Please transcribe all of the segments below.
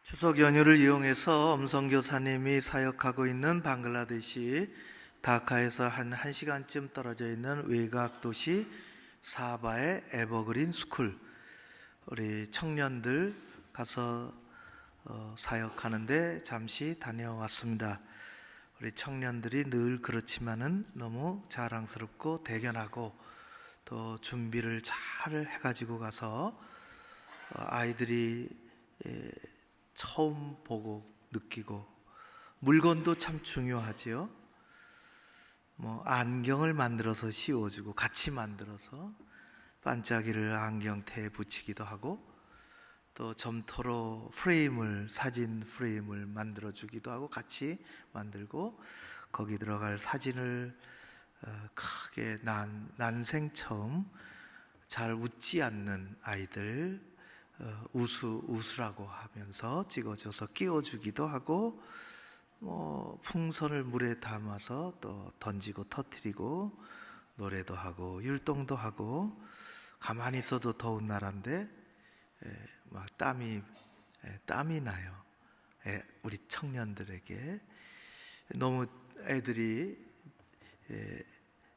추석 연휴를 이용해서 엄성교사님이 사역하고 있는 방글라데시 다카에서 한 1시간쯤 떨어져 있는 외곽 도시 사바의 에버그린 스쿨, 우리 청년들 가서 사역하는데 잠시 다녀왔습니다. 우리 청년들이 늘 그렇지만은 너무 자랑스럽고 대견하고 또 준비를 잘 해가지고 가서 아이들이 처음 보고 느끼고, 물건도 참 중요하지요. 안경을 만들어서 씌워주고 같이 만들어서 반짝이를 안경테에 붙이기도 하고, 또 점토로 사진 프레임을 만들어 주기도 하고, 같이 만들고 거기 들어갈 사진을 크게 난생 처음 잘 웃지 않는 아이들 웃으라고 하면서 찍어줘서 끼워주기도 하고, 풍선을 물에 담아서 또 던지고 터뜨리고 노래도 하고 율동도 하고, 가만히 있어도 더운 나라인데 막 땀이 나요. 우리 청년들에게 너무 애들이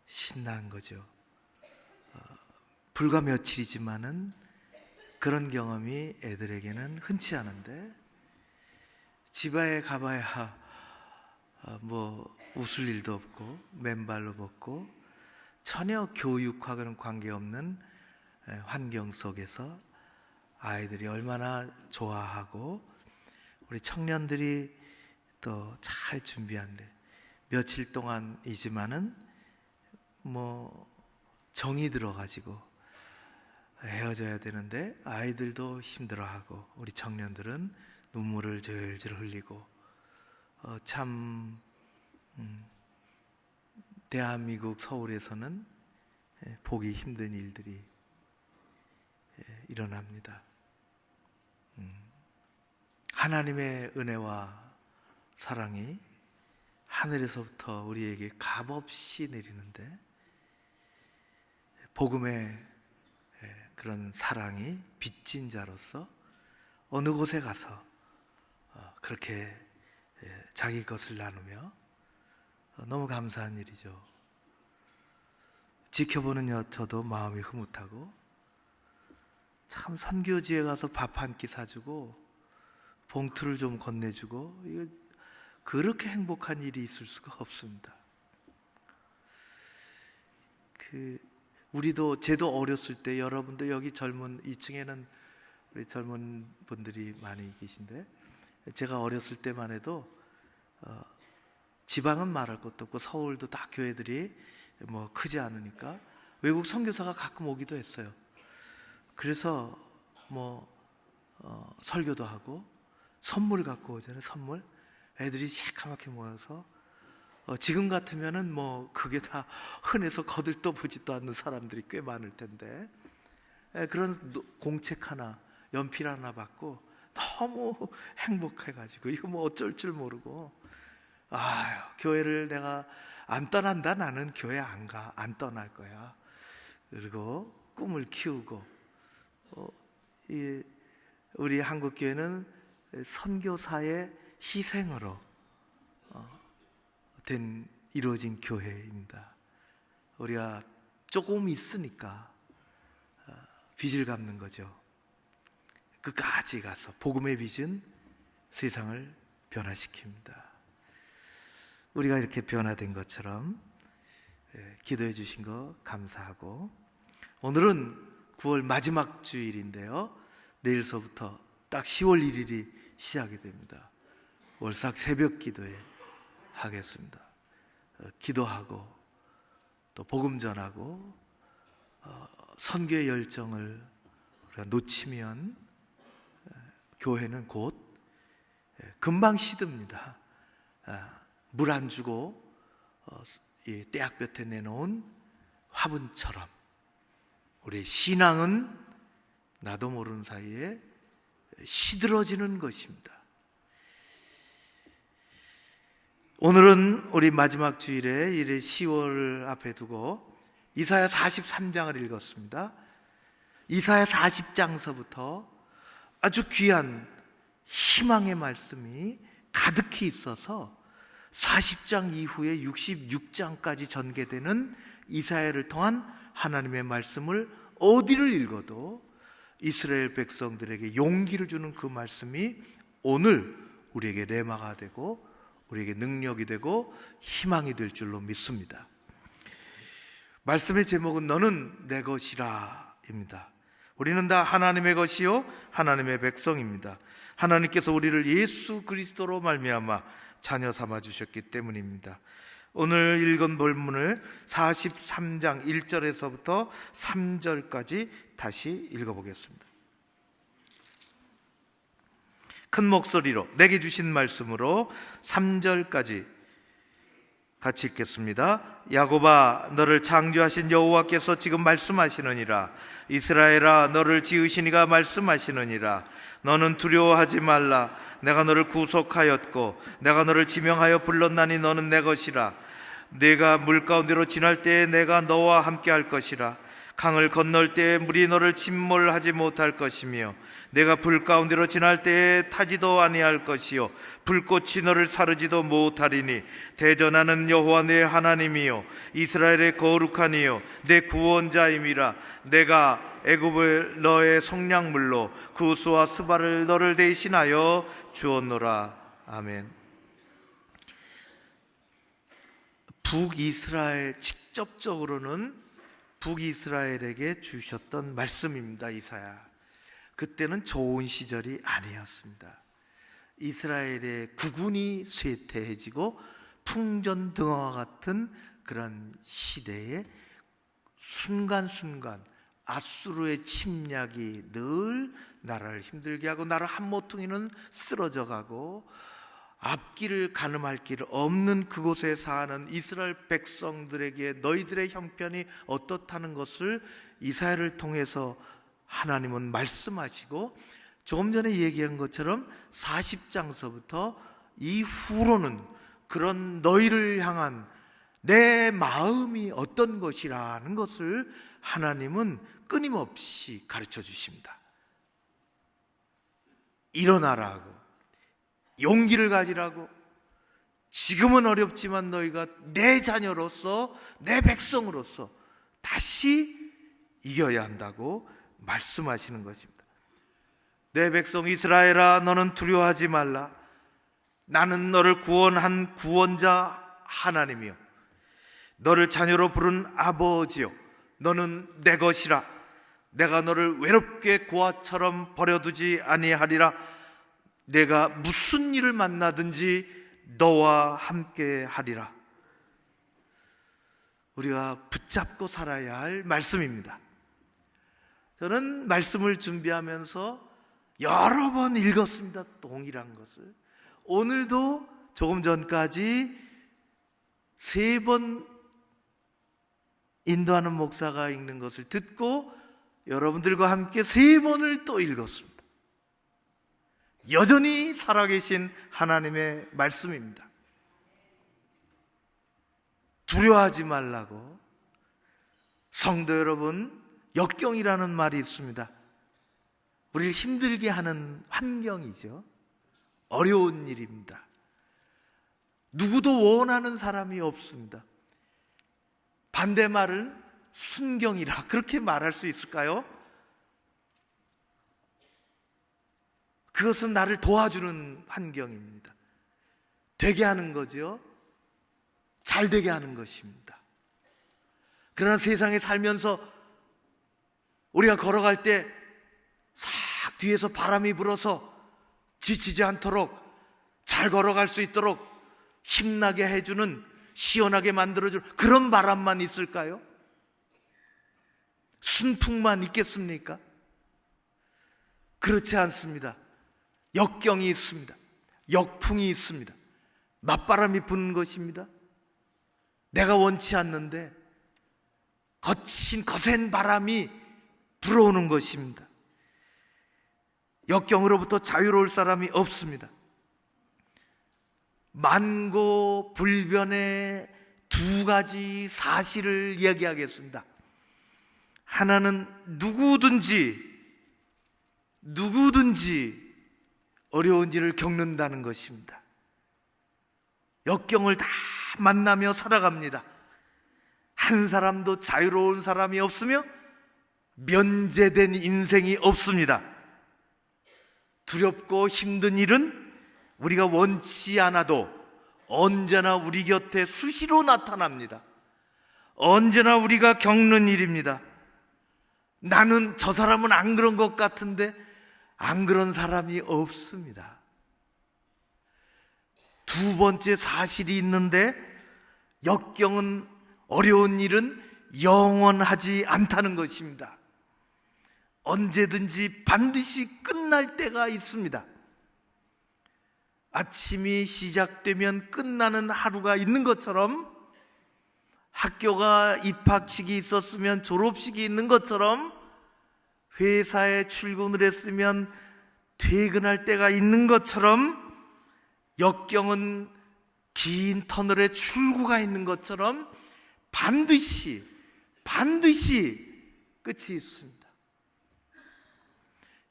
신난 거죠. 불과 며칠이지만은 그런 경험이 애들에게는 흔치 않은데, 집에 가봐야 웃을 일도 없고 맨발로 걷고 전혀 교육하고는 관계없는 환경 속에서 아이들이 얼마나 좋아하고, 우리 청년들이 또 잘 준비한데 며칠 동안이지만은 정이 들어가지고 헤어져야 되는데 아이들도 힘들어하고 우리 청년들은 눈물을 절절 흘리고, 참 대한민국 서울에서는 보기 힘든 일들이 일어납니다. 하나님의 은혜와 사랑이 하늘에서부터 우리에게 값없이 내리는데, 복음의 그런 사랑이 빚진 자로서 어느 곳에 가서 그렇게 자기 것을 나누며 너무 감사한 일이죠. 지켜보는 저도 마음이 흐뭇하고, 참 선교지에 가서 밥 한 끼 사주고 봉투를 좀 건네주고, 이거 그렇게 행복한 일이 있을 수가 없습니다. 제도 어렸을 때, 여러분들 여기 2층에는 우리 젊은 분들이 많이 계신데, 제가 어렸을 때만 해도 지방은 말할 것도 없고 서울도 다 교회들이 크지 않으니까 외국 선교사가 가끔 오기도 했어요. 그래서 설교도 하고 선물 갖고 오잖아요. 선물 애들이 새까맣게 모여서, 지금 같으면은 그게 다 흔해서 거들떠보지도 않는 사람들이 꽤 많을 텐데, 그런 공책 하나, 연필 하나 받고 너무 행복해가지고 이거 어쩔 줄 모르고, 교회를 내가 안 떠난다, 나는 교회 안 떠날 거야. 그리고 꿈을 키우고, 우리 한국교회는 선교사의 희생으로 이루어진 교회입니다. 우리가 조금 있으니까 빚을 갚는 거죠. 끝까지 가서 복음의 빚은 세상을 변화시킵니다. 우리가 이렇게 변화된 것처럼 기도해 주신 거 감사하고, 오늘은 9월 마지막 주일인데요, 내일서부터 딱 10월 1일이 시작이 됩니다. 월삭 새벽 기도에 하겠습니다. 기도하고 또 복음 전하고 선교의 열정을 우리가 놓치면 교회는 곧 금방 시듭니다. 물 안 주고 떼약볕에 내놓은 화분처럼 우리의 신앙은 나도 모르는 사이에 시들어지는 것입니다. 오늘은 우리 마지막 주일에 10월을 앞에 두고 이사야 43장을 읽었습니다. 이사야 40장서부터 아주 귀한 희망의 말씀이 가득히 있어서 40장 이후에 66장까지 전개되는 이사야를 통한 하나님의 말씀을 어디를 읽어도 이스라엘 백성들에게 용기를 주는 그 말씀이 오늘 우리에게 레마가 되고 우리에게 능력이 되고 희망이 될 줄로 믿습니다. 말씀의 제목은 너는 내 것이라 입니다. 우리는 다 하나님의 것이요 하나님의 백성입니다. 하나님께서 우리를 예수 그리스도로 말미암아 자녀 삼아 주셨기 때문입니다. 오늘 읽은 본문을 43장 1절에서부터 3절까지 다시 읽어보겠습니다. 큰 목소리로 내게 주신 말씀으로 3절까지 같이 읽겠습니다. 야곱아, 너를 창조하신 여호와께서 지금 말씀하시느니라. 이스라엘아, 너를 지으신 이가 말씀하시느니라. 너는 두려워하지 말라. 내가 너를 구속하였고 내가 너를 지명하여 불렀나니 너는 내 것이라. 내가 물 가운데로 지날 때에 내가 너와 함께 할 것이라. 강을 건널 때에 물이 너를 침몰하지 못할 것이며 내가 불 가운데로 지날 때에 타지도 아니할 것이요 불꽃이 너를 사르지도 못하리니 대전하는 여호와 내 하나님이요 이스라엘의 거룩한 이요 내 구원자임이라. 내가 애굽을 너의 성량물로 구스와 스바를 너를 대신하여 주었노라. 아멘. 북이스라엘, 직접적으로는 북이스라엘에게 주셨던 말씀입니다. 이사야. 그때는 좋은 시절이 아니었습니다. 이스라엘의 국운이 쇠퇴해지고 풍전등화와 같은 그런 시대에 순간순간 아수르의 침략이 늘 나라를 힘들게 하고 나라 한 모퉁이는 쓰러져 가고 앞길을 가늠할 길 없는 그곳에 사는 이스라엘 백성들에게 너희들의 형편이 어떻다는 것을 이사야를 통해서 하나님은 말씀하시고, 조금 전에 얘기한 것처럼 40장서부터 이후로는 그런 너희를 향한 내 마음이 어떤 것이라는 것을 하나님은 끊임없이 가르쳐 주십니다. 일어나라고, 용기를 가지라고, 지금은 어렵지만 너희가 내 자녀로서 내 백성으로서 다시 이겨야 한다고 말씀하시는 것입니다. 내 백성 이스라엘아, 너는 두려워하지 말라. 나는 너를 구원한 구원자 하나님이요 너를 자녀로 부른 아버지요 너는 내 것이라. 내가 너를 외롭게 고아처럼 버려두지 아니하리라. 내가 무슨 일을 만나든지 너와 함께 하리라. 우리가 붙잡고 살아야 할 말씀입니다. 저는 말씀을 준비하면서 여러 번 읽었습니다. 동일한 것을. 오늘도 조금 전까지 3번 인도하는 목사가 읽는 것을 듣고 여러분들과 함께 3번을 또 읽었습니다. 여전히 살아계신 하나님의 말씀입니다. 두려워하지 말라고. 성도 여러분, 역경이라는 말이 있습니다. 우리를 힘들게 하는 환경이죠. 어려운 일입니다. 누구도 원하는 사람이 없습니다. 반대말은 순경이라 그렇게 말할 수 있을까요? 그것은 나를 도와주는 환경입니다. 되게 하는 거죠. 잘 되게 하는 것입니다. 그러나 세상에 살면서 우리가 걸어갈 때 싹 뒤에서 바람이 불어서 지치지 않도록 잘 걸어갈 수 있도록 힘나게 해주는, 시원하게 만들어주는 그런 바람만 있을까요? 순풍만 있겠습니까? 그렇지 않습니다. 역경이 있습니다. 역풍이 있습니다. 맞바람이 부는 것입니다. 내가 원치 않는데 거센 바람이 불어오는 것입니다. 역경으로부터 자유로울 사람이 없습니다. 만고불변의 2가지 사실을 이야기하겠습니다. 하나는 누구든지 어려운 일을 겪는다는 것입니다. 역경을 다 만나며 살아갑니다. 한 사람도 자유로운 사람이 없으며 면제된 인생이 없습니다. 두렵고 힘든 일은 우리가 원치 않아도 언제나 우리 곁에 수시로 나타납니다. 언제나 우리가 겪는 일입니다. 나는 저 사람은 안 그런 것 같은데 안 그런 사람이 없습니다. 두 번째 사실이 있는데, 역경은, 어려운 일은 영원하지 않다는 것입니다. 언제든지 반드시 끝날 때가 있습니다. 아침이 시작되면 끝나는 하루가 있는 것처럼, 학교가 입학식이 있었으면 졸업식이 있는 것처럼, 회사에 출근을 했으면 퇴근할 때가 있는 것처럼, 역경은 긴 터널에 출구가 있는 것처럼 반드시 끝이 있습니다.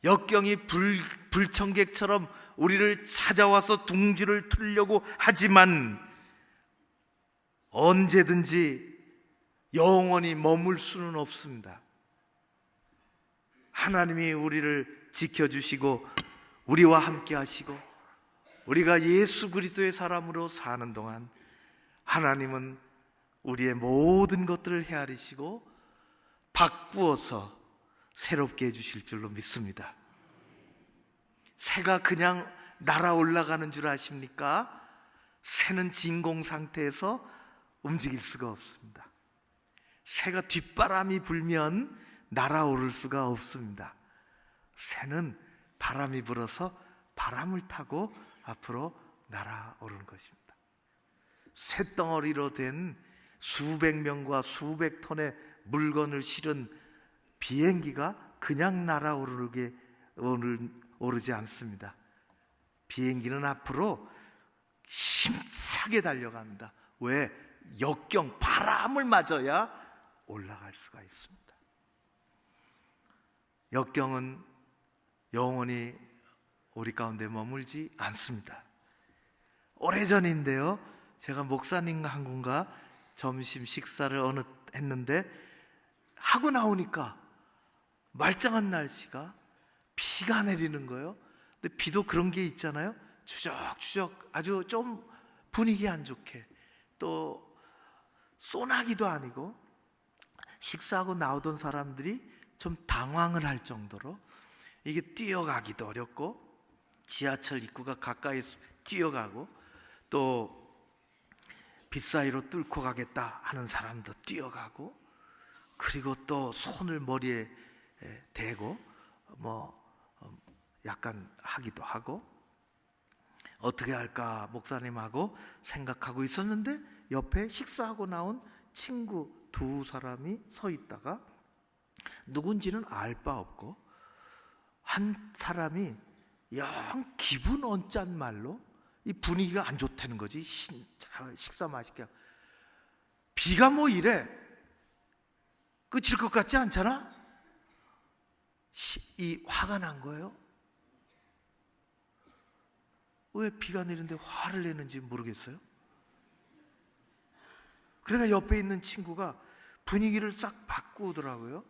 역경이 불청객처럼 우리를 찾아와서 둥지를 틀려고 하지만 언제든지 영원히 머물 수는 없습니다. 하나님이 우리를 지켜주시고 우리와 함께 하시고 우리가 예수 그리스도의 사람으로 사는 동안 하나님은 우리의 모든 것들을 헤아리시고 바꾸어서 새롭게 해주실 줄로 믿습니다. 새가 그냥 날아 올라가는 줄 아십니까? 새는 진공 상태에서 움직일 수가 없습니다. 새가 뒷바람이 불면 날아오를 수가 없습니다. 새는 바람이 불어서 바람을 타고 앞으로 날아오르는 것입니다. 쇳덩어리로 된 수백 명과 수백 톤의 물건을 실은 비행기가 그냥 오르지 않습니다. 비행기는 앞으로 힘차게 달려갑니다. 왜? 역경, 바람을 맞아야 올라갈 수가 있습니다. 역경은 영원히 우리 가운데 머물지 않습니다. 오래전인데요, 제가 목사님과 한 분과 점심 식사를 했는데 하고 나오니까 말짱한 날씨가 비가 내리는 거예요. 근데 비도 그런 게 있잖아요. 추적추적 아주 좀 분위기 안 좋게, 또 소나기도 아니고, 식사하고 나오던 사람들이 좀 당황을 할 정도로 이게 뛰어가기도 어렵고, 지하철 입구가 가까이 뛰어가고, 또 빛 사이로 뚫고 가겠다 하는 사람도 뛰어가고, 그리고 또 손을 머리에 대고 약간 하기도 하고, 어떻게 할까 목사님하고 생각하고 있었는데 옆에 식사하고 나온 친구 두 사람이 서 있다가 누군지는 알 바 없고, 한 사람이 영 기분 언짢은 말로 이 분위기가 안 좋다는 거지. 식사 맛있게, 비가 뭐 이래 끝일 것 같지 않잖아? 이 화가 난 거예요. 왜 비가 내리는데 화를 내는지 모르겠어요. 그러니까 옆에 있는 친구가 분위기를 싹 바꾸더라고요.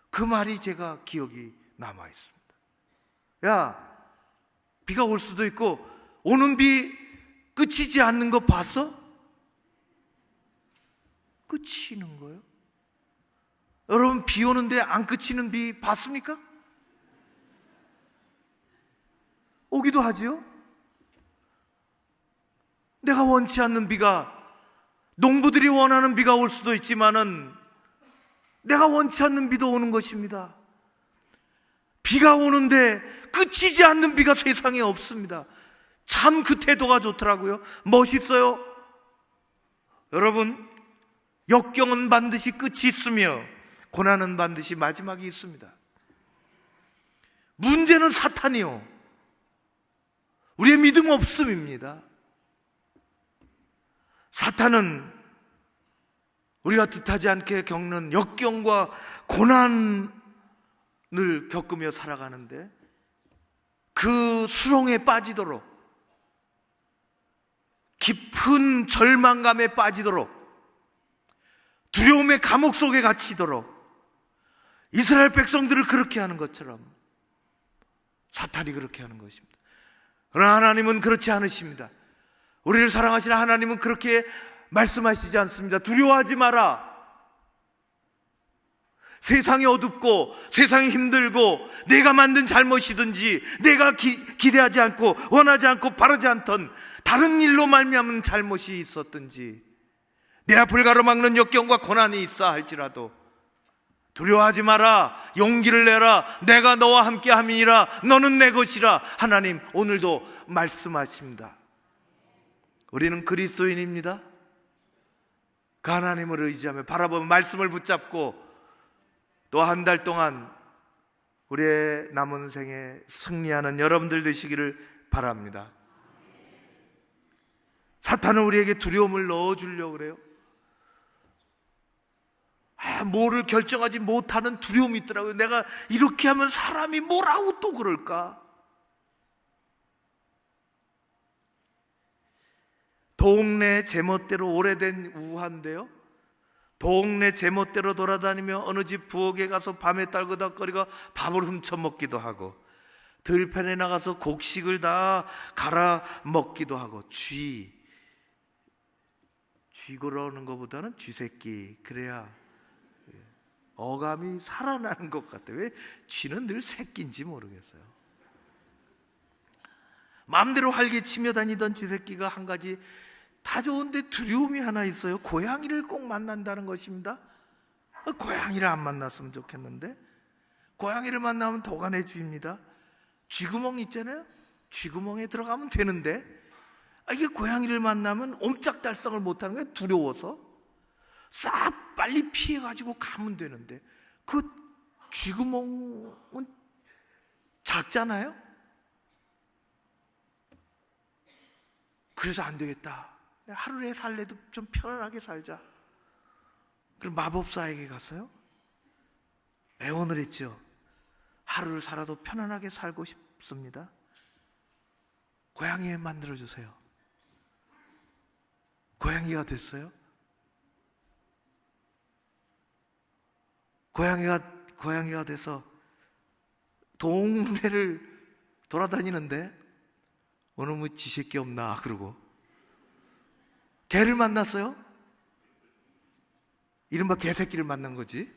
그 말이 제가 기억이 남아 있습니다. 야, 비가 올 수도 있고 오는 비 그치지 않는 거 봤어? 그치는 거예요. 여러분, 비 오는데 안 그치는 비 봤습니까? 오기도 하지요. 내가 원치 않는 비가, 농부들이 원하는 비가 올 수도 있지만은 내가 원치 않는 비도 오는 것입니다. 비가 오는데 그치지 않는 비가 세상에 없습니다. 참 그 태도가 좋더라고요. 멋있어요. 여러분, 역경은 반드시 끝이 있으며 고난은 반드시 마지막이 있습니다. 문제는 사탄이요, 우리의 믿음 없음입니다. 사탄은 우리가 뜻하지 않게 겪는 역경과 고난을 겪으며 살아가는데, 그 수렁에 빠지도록, 깊은 절망감에 빠지도록, 두려움의 감옥 속에 갇히도록 이스라엘 백성들을 그렇게 하는 것처럼 사탄이 그렇게 하는 것입니다. 그러나 하나님은 그렇지 않으십니다. 우리를 사랑하시는 하나님은 그렇게 말씀하시지 않습니다. 두려워하지 마라. 세상이 어둡고 세상이 힘들고 내가 만든 잘못이든지 내가 기대하지 않고 원하지 않고 바라지 않던 다른 일로 말미암은 잘못이 있었든지 내 앞을 가로막는 역경과 고난이 있어 할지라도 두려워하지 마라. 용기를 내라. 내가 너와 함께 함이니라. 너는 내 것이라. 하나님 오늘도 말씀하십니다. 우리는 그리스도인입니다. 그 하나님을 의지하며 바라보며 말씀을 붙잡고 또 한 달 동안 우리의 남은 생에 승리하는 여러분들 되시기를 바랍니다. 사탄은 우리에게 두려움을 넣어주려고 그래요. 뭐를 결정하지 못하는 두려움이 있더라고요. 내가 이렇게 하면 사람이 뭐라고 또 그럴까? 동네 제멋대로 오래된 우화인데요, 동네 제멋대로 돌아다니며 어느 집 부엌에 가서 밤에 딸그닥거리고 밥을 훔쳐먹기도 하고 들판에 나가서 곡식을 다 갈아 먹기도 하고 쥐고러오는 것보다는 쥐새끼 그래야 어감이 살아나는 것 같아요. 왜 쥐는 늘 새끼인지 모르겠어요. 마음대로 활개치며 다니던 쥐새끼가 한 가지 다 좋은데 두려움이 하나 있어요. 고양이를 꼭 만난다는 것입니다. 고양이를 안 만났으면 좋겠는데 고양이를 만나면 도가내 쥐입니다. 쥐구멍 있잖아요. 쥐구멍에 들어가면 되는데 이게 고양이를 만나면 옴짝달싹을 못하는 거예요. 두려워서 싹 빨리 피해가지고 가면 되는데 그 쥐구멍은 작잖아요. 그래서 안 되겠다. 하루에 살래도 좀 편안하게 살자. 그럼 마법사에게 갔어요. 애원을 했죠. 하루를 살아도 편안하게 살고 싶습니다. 고양이 만들어주세요. 고양이가 됐어요. 고양이가 돼서 동네를 돌아다니는데 어느 뭐 쥐새끼 없나 그러고 개를 만났어요. 이른바 개새끼를 만난 거지.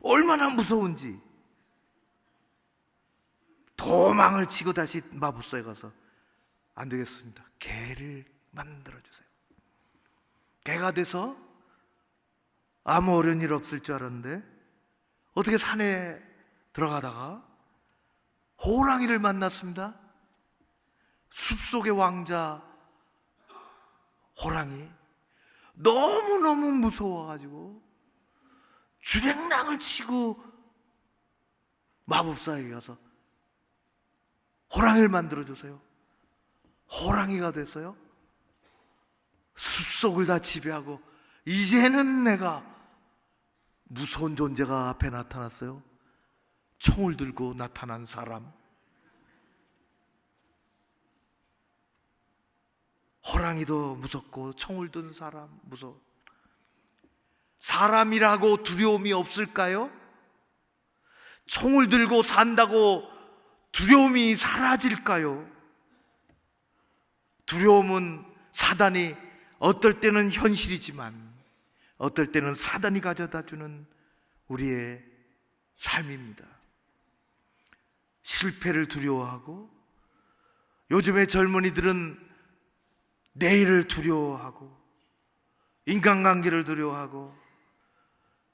얼마나 무서운지 도망을 치고 다시 마법사에 가서 안 되겠습니다. 개를 만들어주세요. 개가 돼서 아무 어려운 일 없을 줄 알았는데 어떻게 산에 들어가다가 호랑이를 만났습니다. 숲속의 왕자 호랑이. 너무너무 무서워가지고 주랭랑을 치고 마법사에게 가서 호랑이를 만들어주세요. 호랑이가 됐어요. 숲속을 다 지배하고 이제는 내가 무서운 존재가 앞에 나타났어요. 총을 들고 나타난 사람. 호랑이도 무섭고 총을 든 사람 무서워. 사람이라고 두려움이 없을까요? 총을 들고 산다고 두려움이 사라질까요? 두려움은 사단이 어떨 때는 현실이지만 어떨 때는 사단이 가져다주는 우리의 삶입니다. 실패를 두려워하고 요즘의 젊은이들은 내일을 두려워하고 인간관계를 두려워하고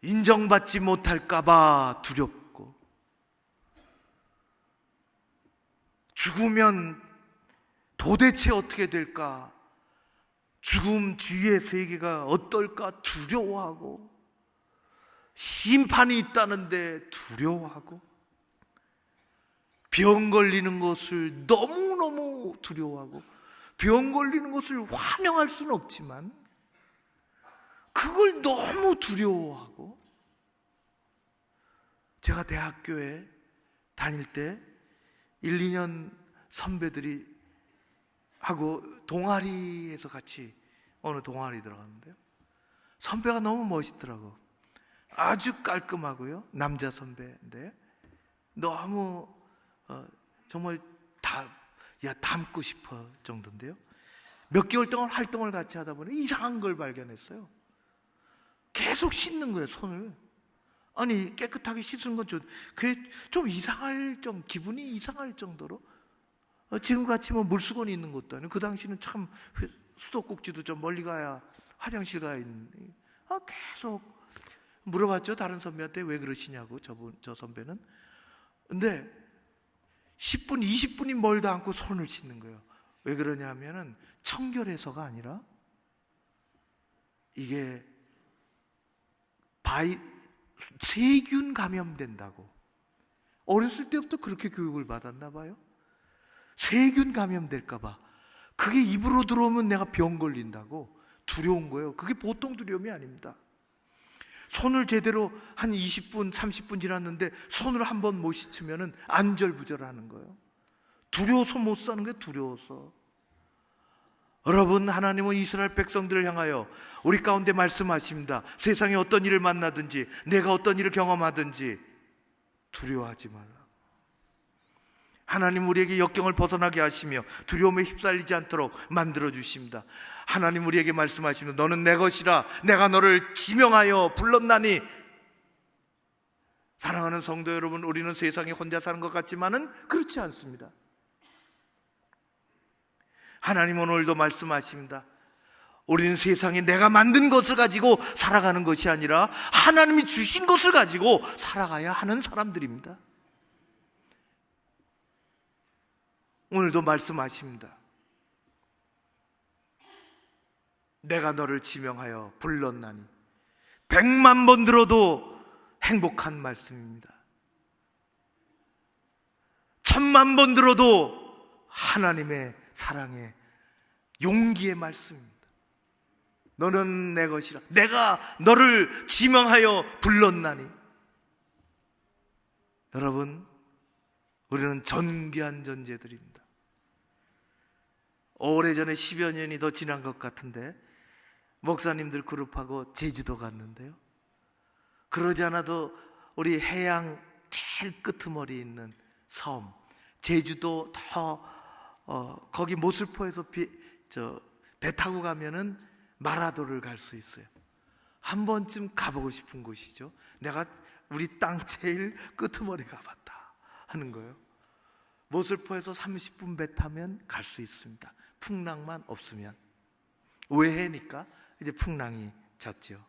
인정받지 못할까봐 두렵고 죽으면 도대체 어떻게 될까? 죽음 뒤의 세계가 어떨까 두려워하고 심판이 있다는데 두려워하고 병 걸리는 것을 너무너무 두려워하고 병 걸리는 것을 환영할 수는 없지만 그걸 너무 두려워하고 제가 대학교에 다닐 때 1, 2년 선배들이 하고 동아리에서 같이 어느 동아리 들어갔는데요, 선배가 너무 멋있더라고. 아주 깔끔하고요, 남자 선배인데 너무 정말 닮고 싶어 정도인데요, 몇 개월 동안 활동을 같이 하다 보니 이상한 걸 발견했어요. 계속 씻는 거예요, 손을. 아니, 깨끗하게 씻은 건 그게 좀 이상할 기분이 이상할 정도로, 지금같이 뭐 물수건이 있는 것도 아니고, 그 당시는 참 수도꼭지도 좀 멀리 가야 화장실 가야 있는, 계속 물어봤죠, 다른 선배한테 왜 그러시냐고. 저 선배는. 근데 10분 20분이 멀다 않고 손을 씻는 거예요. 왜 그러냐 하면은 청결해서가 아니라 이게 세균 감염된다고. 어렸을 때부터 그렇게 교육을 받았나 봐요. 세균 감염될까 봐. 그게 입으로 들어오면 내가 병 걸린다고 두려운 거예요. 그게 보통 두려움이 아닙니다. 손을 제대로 한 20분 30분 지났는데 손을 한 번 못 씻으면 안절부절하는 거예요. 두려워서 못 사는 게 두려워서. 여러분, 하나님은 이스라엘 백성들을 향하여 우리 가운데 말씀하십니다. 세상에 어떤 일을 만나든지 내가 어떤 일을 경험하든지 두려워하지 말라. 하나님 우리에게 역경을 벗어나게 하시며 두려움에 휩쓸리지 않도록 만들어 주십니다. 하나님 우리에게 말씀하시는, 너는 내 것이라 내가 너를 지명하여 불렀나니. 사랑하는 성도 여러분, 우리는 세상에 혼자 사는 것 같지만은 그렇지 않습니다. 하나님은 오늘도 말씀하십니다. 우리는 세상에 내가 만든 것을 가지고 살아가는 것이 아니라 하나님이 주신 것을 가지고 살아가야 하는 사람들입니다. 오늘도 말씀하십니다. 내가 너를 지명하여 불렀나니. 100만 번 들어도 행복한 말씀입니다. 1000만 번 들어도 하나님의 사랑의 용기의 말씀입니다. 너는 내 것이라 내가 너를 지명하여 불렀나니. 여러분, 우리는 존귀한 존재들입니다. 오래전에 10여 년이 더 지난 것 같은데 목사님들 그룹하고 제주도 갔는데요, 그러지 않아도 우리 해양 제일 끄트머리에 있는 섬 제주도 거기 모슬포에서 배 타고 가면은 마라도를 갈 수 있어요. 한 번쯤 가보고 싶은 곳이죠. 내가 우리 땅 제일 끄트머리 가봤다 하는 거예요. 모슬포에서 30분 배 타면 갈 수 있습니다. 풍랑만 없으면. 외해니까 이제 풍랑이 졌죠.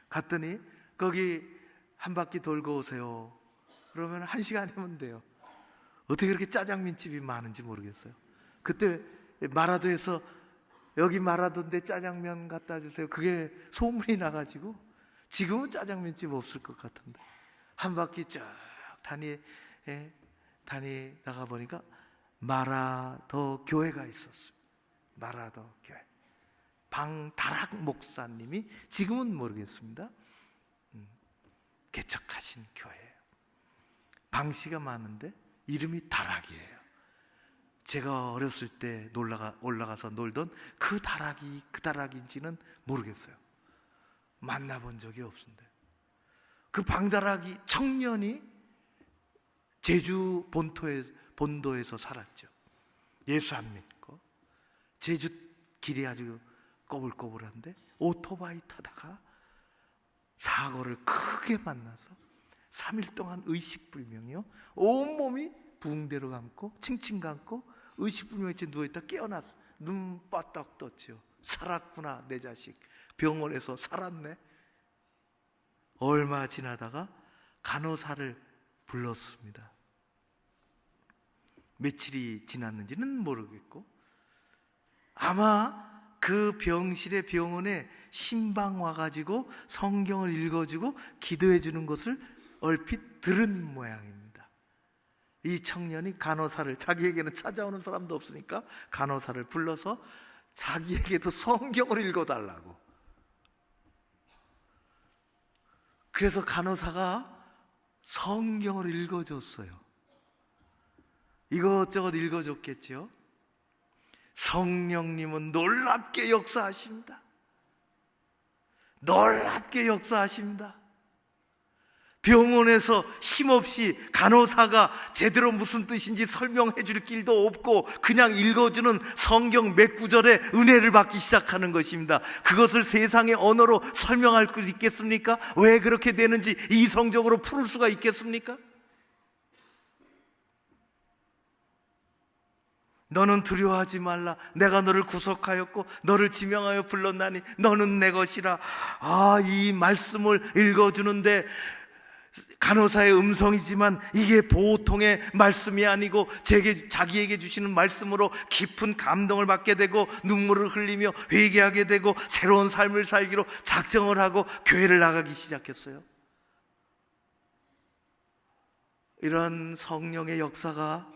갔더니 거기 한 바퀴 돌고 오세요. 그러면 1시간이면 돼요. 어떻게 그렇게 짜장면집이 많은지 모르겠어요. 그때 마라도에서 여기 마라도인데 짜장면 갖다 주세요, 그게 소문이 나가지고 지금은 짜장면집 없을 것 같은데 한 바퀴 쭉 다니다가 보니까 마라도 교회가 있었어요. 마라도 교회. 방다락 목사님이, 지금은 모르겠습니다, 개척하신 교회예요. 방씨가 많은데 이름이 다락이에요. 제가 어렸을 때 올라가서 놀던 그 다락인지는 모르겠어요. 만나본 적이 없는데 그 방다락이 청년이 제주 본도에서 살았죠. 예수 안 믿고. 제주 길이 아주 꼬불꼬불한데 오토바이 타다가 사고를 크게 만나서 3일 동안 의식불명이요. 온몸이 붕대로 감고 칭칭 감고 의식불명에 누워있다 깨어났어. 눈 빠딱 떴죠. 살았구나 내 자식. 병원에서 살았네. 얼마 지나다가 간호사를 불렀습니다. 며칠이 지났는지는 모르겠고 아마 그 병원에 신방 와가지고 성경을 읽어주고 기도해 주는 것을 얼핏 들은 모양입니다. 이 청년이 간호사를, 자기에게는 찾아오는 사람도 없으니까 간호사를 불러서 자기에게도 성경을 읽어달라고. 그래서 간호사가 성경을 읽어줬어요. 이것저것 읽어줬겠죠. 성령님은 놀랍게 역사하십니다. 놀랍게 역사하십니다. 병원에서 힘없이 간호사가 제대로 무슨 뜻인지 설명해 줄 길도 없고 그냥 읽어주는 성경 몇 구절의 은혜를 받기 시작하는 것입니다. 그것을 세상의 언어로 설명할 수 있겠습니까? 왜 그렇게 되는지 이성적으로 풀을 수가 있겠습니까? 너는 두려워하지 말라. 내가 너를 구속하였고 너를 지명하여 불렀나니 너는 내 것이라. 이 말씀을 읽어주는데 간호사의 음성이지만 이게 보통의 말씀이 아니고 자기에게 주시는 말씀으로 깊은 감동을 받게 되고 눈물을 흘리며 회개하게 되고 새로운 삶을 살기로 작정을 하고 교회를 나가기 시작했어요. 이런 성령의 역사가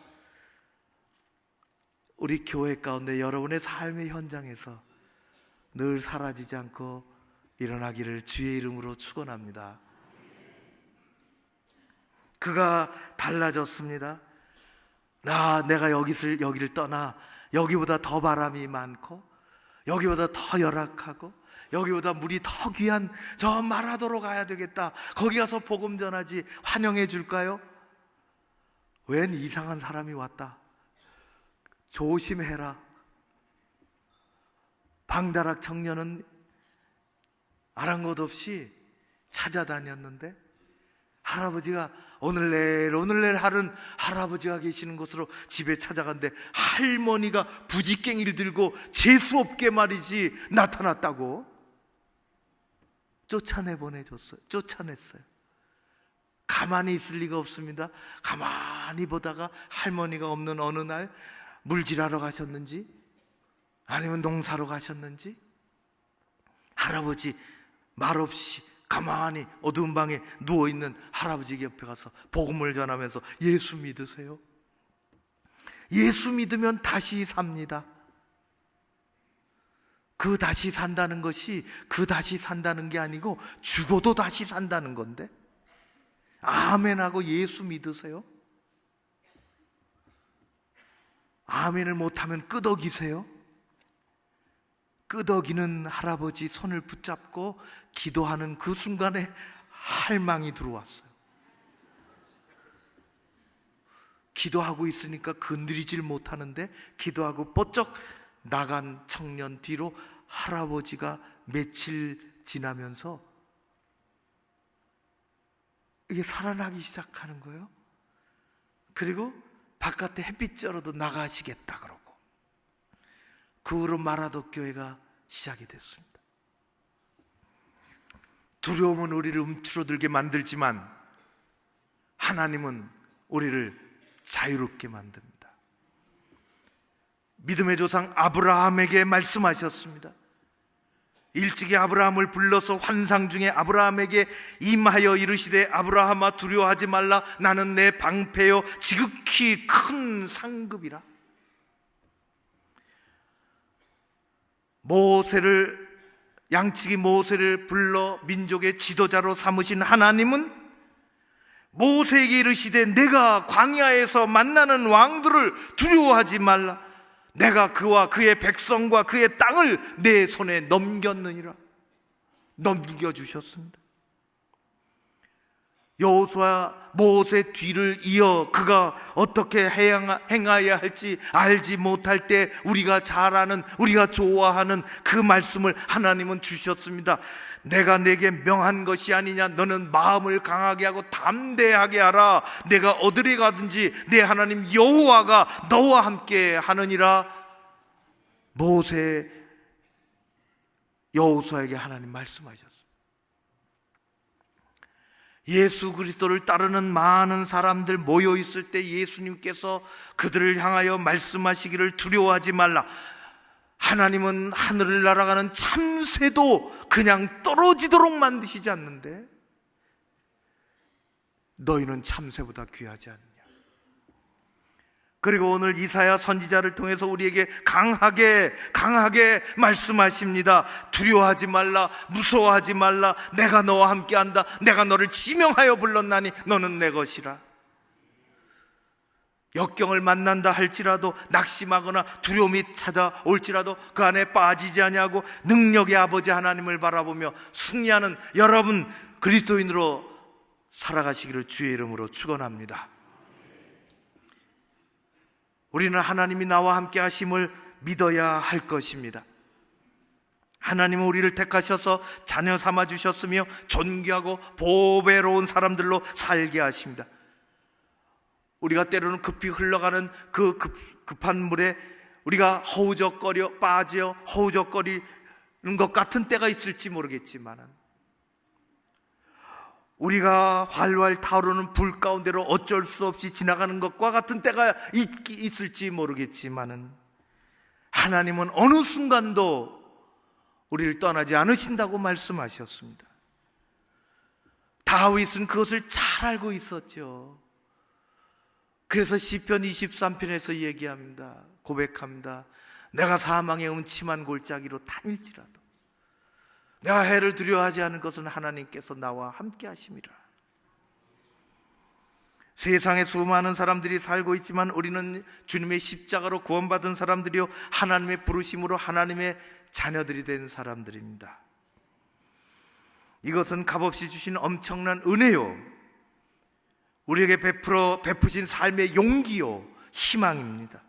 우리 교회 가운데 여러분의 삶의 현장에서 늘 사라지지 않고 일어나기를 주의 이름으로 축원합니다. 그가 달라졌습니다. 내가 여기를 떠나 여기보다 더 바람이 많고 여기보다 더 열악하고 여기보다 물이 더 귀한 저 마라도로 가야 되겠다. 거기 가서 복음 전하지. 환영해 줄까요? 웬 이상한 사람이 왔다. 조심해라. 방다락 청년은 아랑곳 없이 찾아다녔는데 할아버지가 오늘 내일 하는 할아버지가 계시는 곳으로 집에 찾아간데 할머니가 부지깽이를 들고 재수없게 말이지 나타났다고 쫓아냈어요. 가만히 있을 리가 없습니다. 가만히 보다가 할머니가 없는 어느 날 물질하러 가셨는지 아니면 농사로 가셨는지 할아버지 말없이 가만히 어두운 방에 누워있는 할아버지 옆에 가서 복음을 전하면서 예수 믿으세요? 예수 믿으면 다시 삽니다. 그 다시 산다는 것이 그 다시 산다는 게 아니고 죽어도 다시 산다는 건데 아멘하고 예수 믿으세요? 아멘을 못하면 끄덕이세요? 끄덕이는 할아버지 손을 붙잡고 기도하는 그 순간에 할망이 들어왔어요. 기도하고 있으니까 건드리질 못하는데 기도하고 번쩍 나간 청년 뒤로 할아버지가 며칠 지나면서 이게 살아나기 시작하는 거예요. 그리고 바깥에 햇빛 쬐어도 나가시겠다 그러고 그 후로 마라도 교회가 시작이 됐습니다. 두려움은 우리를 움츠러들게 만들지만 하나님은 우리를 자유롭게 만듭니다. 믿음의 조상 아브라함에게 말씀하셨습니다. 일찍이 아브라함을 불러서 환상 중에 아브라함에게 임하여 이르시되 아브라함아 두려워하지 말라. 나는 내 방패요 지극히 큰 상급이라. 양치기 모세를 불러 민족의 지도자로 삼으신 하나님은 모세에게 이르시되 내가 광야에서 만나는 왕들을 두려워하지 말라. 내가 그와 그의 백성과 그의 땅을 내 손에 넘겼느니라. 넘겨주셨습니다. 여호수아 모세 뒤를 이어 그가 어떻게 행하여야 할지 알지 못할 때 우리가 잘 아는, 우리가 좋아하는 그 말씀을 하나님은 주셨습니다. 내가 내게 명한 것이 아니냐. 너는 마음을 강하게 하고 담대하게 하라. 내가 어디에 가든지 내 하나님 여호와가 너와 함께 하느니라. 모세 여호수아에게 하나님 말씀하셨습니다. 예수 그리스도를 따르는 많은 사람들 모여 있을 때 예수님께서 그들을 향하여 말씀하시기를 두려워하지 말라. 하나님은 하늘을 날아가는 참새도 그냥 떨어지도록 만드시지 않는데 너희는 참새보다 귀하지 않느냐. 그리고 오늘 이사야 선지자를 통해서 우리에게 강하게 말씀하십니다. 두려워하지 말라, 무서워하지 말라. 내가 너와 함께한다. 내가 너를 지명하여 불렀나니 너는 내 것이라. 역경을 만난다 할지라도, 낙심하거나 두려움이 찾아올지라도 그 안에 빠지지 아니하고 능력의 아버지 하나님을 바라보며 승리하는 여러분 그리스도인으로 살아가시기를 주의 이름으로 축원합니다. 우리는 하나님이 나와 함께 하심을 믿어야 할 것입니다. 하나님은 우리를 택하셔서 자녀 삼아 주셨으며 존귀하고 보배로운 사람들로 살게 하십니다. 우리가 때로는 급히 흘러가는 그 급한 물에 우리가 허우적거려 빠져 허우적거리는 것 같은 때가 있을지 모르겠지만, 우리가 활활 타오르는 불 가운데로 어쩔 수 없이 지나가는 것과 같은 때가 있을지 모르겠지만, 하나님은 어느 순간도 우리를 떠나지 않으신다고 말씀하셨습니다. 다윗은 그것을 잘 알고 있었죠. 그래서 시편 23편에서 얘기합니다. 고백합니다. 내가 사망의 음침한 골짜기로 다닐지라도 내가 해를 두려워하지 않을 것은 하나님께서 나와 함께 하심이라. 세상에 수많은 사람들이 살고 있지만 우리는 주님의 십자가로 구원받은 사람들이요, 하나님의 부르심으로 하나님의 자녀들이 된 사람들입니다. 이것은 값없이 주신 엄청난 은혜요, 우리에게 베푸신 삶의 용기요, 희망입니다.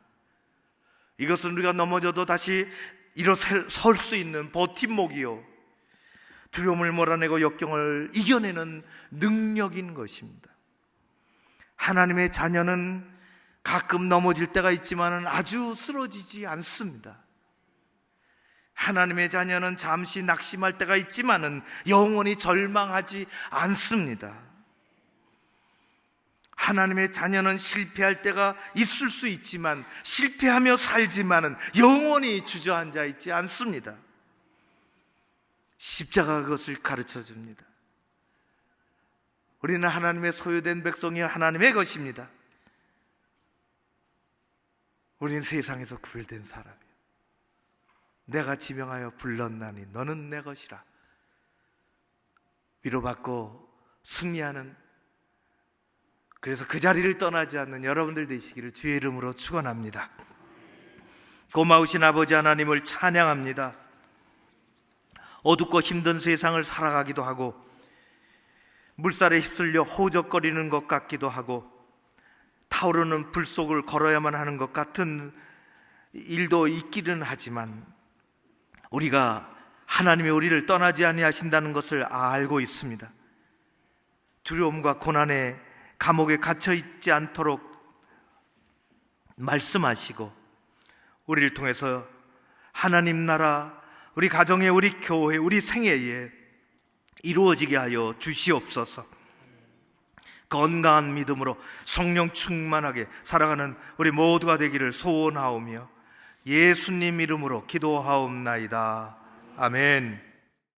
이것은 우리가 넘어져도 다시 일어설 수 있는 버팀목이요, 두려움을 몰아내고 역경을 이겨내는 능력인 것입니다. 하나님의 자녀는 가끔 넘어질 때가 있지만 아주 쓰러지지 않습니다. 하나님의 자녀는 잠시 낙심할 때가 있지만 영원히 절망하지 않습니다. 하나님의 자녀는 실패할 때가 있을 수 있지만 실패하며 살지만 영원히 주저앉아 있지 않습니다. 십자가가 그것을 가르쳐 줍니다. 우리는 하나님의 소유된 백성이 하나님의 것입니다. 우리는 세상에서 구별된 사람이에요. 내가 지명하여 불렀나니 너는 내 것이라. 위로받고 승리하는, 그래서 그 자리를 떠나지 않는 여러분들 되시기를 주의 이름으로 축원합니다. 고마우신 아버지 하나님을 찬양합니다. 어둡고 힘든 세상을 살아가기도 하고 물살에 휩쓸려 허우적거리는 것 같기도 하고 타오르는 불 속을 걸어야만 하는 것 같은 일도 있기는 하지만, 우리가 하나님이 우리를 떠나지 아니하신다는 것을 알고 있습니다. 두려움과 고난의 감옥에 갇혀 있지 않도록 말씀하시고 우리를 통해서 하나님 나라, 우리 가정에, 우리 교회, 우리 생애에 이루어지게 하여 주시옵소서. 건강한 믿음으로 성령 충만하게 살아가는 우리 모두가 되기를 소원하오며 예수님 이름으로 기도하옵나이다. 아멘.